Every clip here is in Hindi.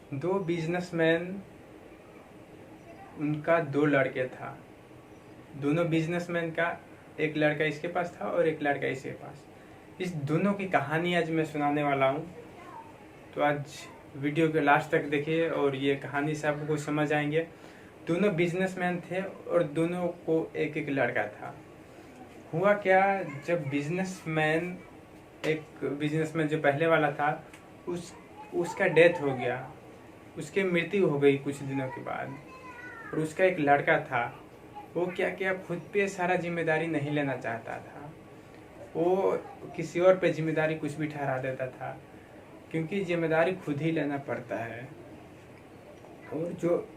दो बिजनेसमैन, उनका दो लड़के था। दोनों बिजनेसमैन का एक लड़का इसके पास था और एक लड़का इसके पास। इस दोनों की कहानी आज मैं सुनाने वाला हूँ। तो आज वीडियो के लास्ट तक देखिए और ये कहानी से आपको समझ आएंगे। दोनों बिजनेसमैन थे और दोनों को एक एक लड़का था। हुआ क्या, जब एक बिजनेसमैन जो पहले वाला था, उसका डेथ हो गया, उसकी मृत्यु हो गई कुछ दिनों के बाद। और उसका एक लड़का था, वो क्या किया, खुद पे सारा जिम्मेदारी नहीं लेना चाहता था। वो किसी और पे जिम्मेदारी कुछ भी ठहरा देता था, क्योंकि जिम्मेदारी खुद ही लेना पड़ता है। और जो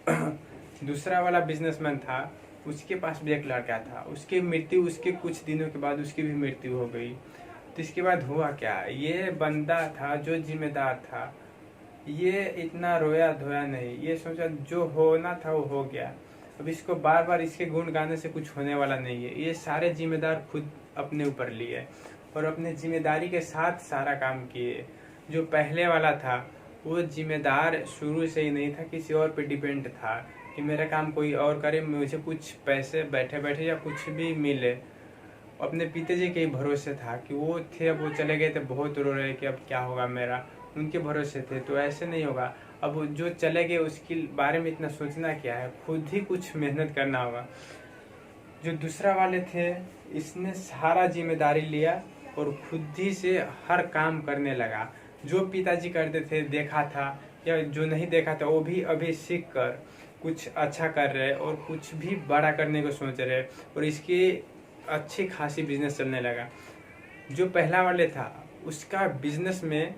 दूसरा वाला बिजनेसमैन था, उसके पास भी एक लड़का था। उसकी मृत्यु, उसके कुछ दिनों के बाद उसकी भी मृत्यु हो गई। तो इसके बाद हुआ क्या, ये बंदा था जो जिम्मेदार था, ये इतना रोया धोया नहीं। ये सोचा जो होना था वो हो गया, अब इसको बार बार इसके गुण गाने से कुछ होने वाला नहीं है। ये सारे जिम्मेदार खुद अपने ऊपर लिए और अपने जिम्मेदारी के साथ सारा काम किए। जो पहले वाला था, वो जिम्मेदार शुरू से ही नहीं था, किसी और पे डिपेंड था कि मेरा काम कोई और करे, मुझे कुछ पैसे बैठे बैठे या कुछ भी मिले। अपने पिताजी के ही भरोसे था कि वो थे, अब वो चले गए थे, बहुत रो रहे कि अब क्या होगा मेरा, उनके भरोसे थे। तो ऐसे नहीं होगा, अब जो चले गए उसके बारे में इतना सोचना क्या है, खुद ही कुछ मेहनत करना होगा। जो दूसरा वाले थे, इसने सारा जिम्मेदारी लिया और खुद ही से हर काम करने लगा। जो पिताजी करते थे देखा था, या जो नहीं देखा था वो भी अभी सीख कर कुछ अच्छा कर रहे और कुछ भी बड़ा करने को सोच रहे, और इसकी अच्छी खासी बिजनेस चलने लगा। जो पहला वाले था, उसका बिजनेस में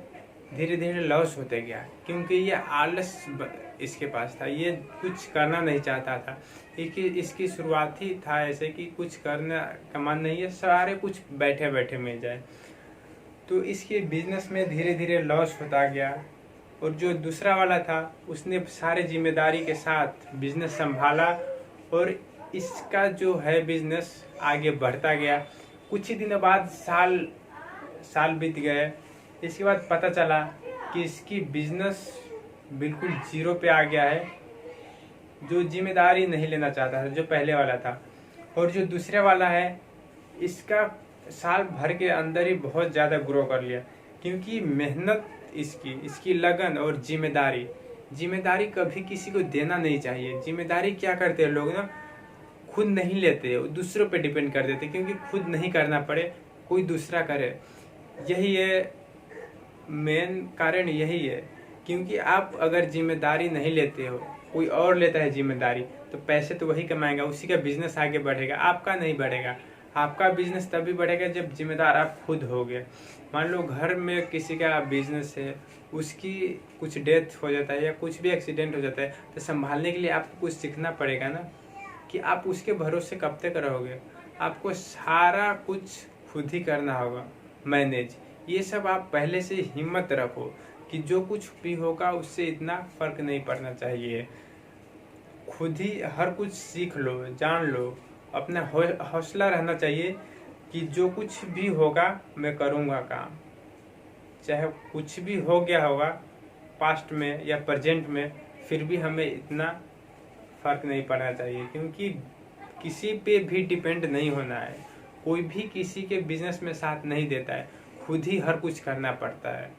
धीरे धीरे लॉस होते गया, क्योंकि ये आलस इसके पास था, ये कुछ करना नहीं चाहता था। इसकी शुरुआत ही था ऐसे कि कुछ करना कमान नहीं है, सारे कुछ बैठे बैठे मिल जाए। तो इसके बिजनेस में धीरे धीरे लॉस होता गया। और जो दूसरा वाला था, उसने सारे जिम्मेदारी के साथ बिजनेस संभाला और इसका जो है बिजनेस आगे बढ़ता गया। कुछ ही दिनों बाद साल बीत गए। इसके बाद पता चला कि इसकी बिजनेस बिल्कुल जीरो पे आ गया है। जो जिम्मेदारी नहीं लेना चाहता था जो पहले वाला था, और जो दूसरे वाला है, इसका साल भर के अंदर ही बहुत ज़्यादा ग्रो कर लिया। क्योंकि मेहनत इसकी लगन और जिम्मेदारी कभी किसी को देना नहीं चाहिए। जिम्मेदारी क्या करते हैं लोग ना, खुद नहीं लेते, दूसरों पे डिपेंड कर देते, क्योंकि खुद नहीं करना पड़े, कोई दूसरा करे। यही है मेन कारण, यही है। क्योंकि आप अगर जिम्मेदारी नहीं लेते हो, कोई और लेता है जिम्मेदारी, तो पैसे तो वही कमाएगा, उसी का बिजनेस आगे बढ़ेगा, आपका नहीं बढ़ेगा। आपका बिजनेस तभी बढ़ेगा जब जिम्मेदार आप खुद होगे। मान लो घर में किसी का बिजनेस है, उसकी कुछ डेथ हो जाता है या कुछ भी एक्सीडेंट हो जाता है, तो संभालने के लिए आपको कुछ सीखना पड़ेगा ना, कि आप उसके भरोसे कब तक रहोगे। आपको सारा कुछ खुद ही करना होगा, मैनेज। ये सब आप पहले से हिम्मत रखो कि जो कुछ भी होगा उससे इतना फर्क नहीं पड़ना चाहिए। खुद ही हर कुछ सीख लो, जान लो। अपना हौसला रहना चाहिए कि जो कुछ भी होगा मैं करूँगा काम, चाहे कुछ भी हो गया होगा पास्ट में या प्रेजेंट में, फिर भी हमें इतना फर्क नहीं पड़ना चाहिए। क्योंकि किसी पे भी डिपेंड नहीं होना है, कोई भी किसी के बिजनेस में साथ नहीं देता है, खुद ही हर कुछ करना पड़ता है।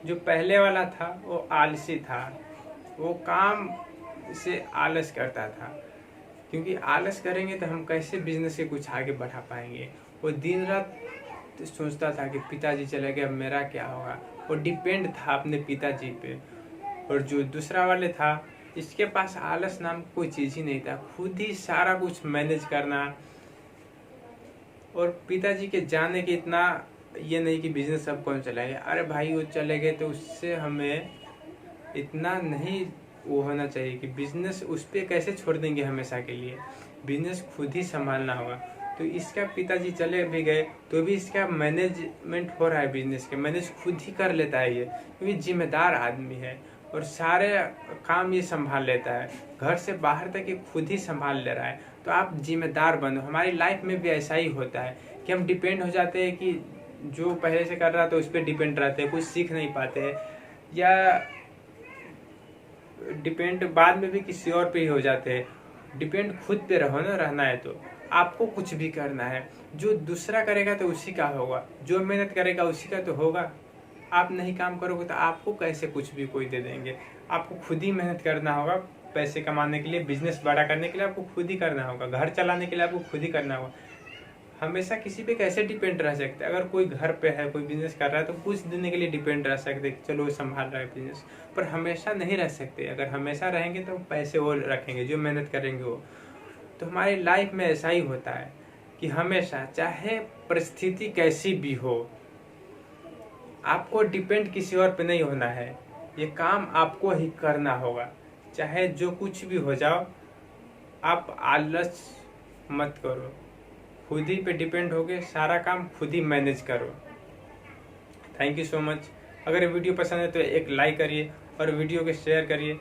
जो पहले वाला था वो आलसी था, वो काम से आलस करता था। क्योंकि आलस करेंगे तो हम कैसे बिजनेस से कुछ आगे बढ़ा पाएंगे। वो दिन रात सोचता था कि पिताजी चले गए, अब मेरा क्या होगा। वो डिपेंड था अपने पिताजी पे। और जो दूसरा वाले था, इसके पास आलस नाम कोई चीज़ ही नहीं था, खुद ही सारा कुछ मैनेज करना। और पिताजी के जाने के इतना ये नहीं कि बिजनेस सब कौन चलाएगा, अरे भाई वो चले गए तो उससे हमें इतना नहीं वो होना चाहिए कि बिजनेस उस पर कैसे छोड़ देंगे हमेशा के लिए। बिजनेस खुद ही संभालना होगा। तो इसका पिताजी चले भी गए तो भी इसका मैनेजमेंट हो रहा है, बिजनेस के मैनेज खुद ही कर लेता है ये, क्योंकि जिम्मेदार आदमी है। और सारे काम ये संभाल लेता है, घर से बाहर तक ये खुद ही संभाल ले रहा है। तो आप जिम्मेदार बनो। हमारी लाइफ में भी ऐसा ही होता है कि हम डिपेंड हो जाते हैं कि जो पहले से कर रहा था उस पर डिपेंड रहते हैं, कुछ सीख नहीं पाते, या डिपेंड बाद में भी किसी और पे ही हो जाते हैं। डिपेंड खुद पे रहो ना, रहना है तो आपको कुछ भी करना है। जो दूसरा करेगा तो उसी का होगा, जो मेहनत करेगा उसी का तो होगा। आप नहीं काम करोगे तो आपको कैसे कुछ भी कोई दे देंगे। आपको खुद ही मेहनत करना होगा, पैसे कमाने के लिए, बिजनेस बड़ा करने के लिए आपको खुद ही करना होगा, घर चलाने के लिए आपको खुद ही करना होगा। हमेशा किसी पे कैसे डिपेंड रह सकते हैं। अगर कोई घर पे है, कोई बिजनेस कर रहा है तो कुछ दिन के लिए डिपेंड रह सकते, चलो संभाल रहा है बिजनेस, पर हमेशा नहीं रह सकते। अगर हमेशा रहेंगे तो पैसे वो रखेंगे, जो मेहनत करेंगे वो। तो हमारी लाइफ में ऐसा ही होता है कि हमेशा, चाहे परिस्थिति कैसी भी हो, आपको डिपेंड किसी और पे नहीं होना है। ये काम आपको ही करना होगा, चाहे जो कुछ भी हो जाओ। आप आलस मत करो, खुद ही पे डिपेंड होके सारा काम खुद ही मैनेज करो। Thank you so much. अगर वीडियो पसंद है तो एक लाइक करिए और वीडियो को शेयर करिए।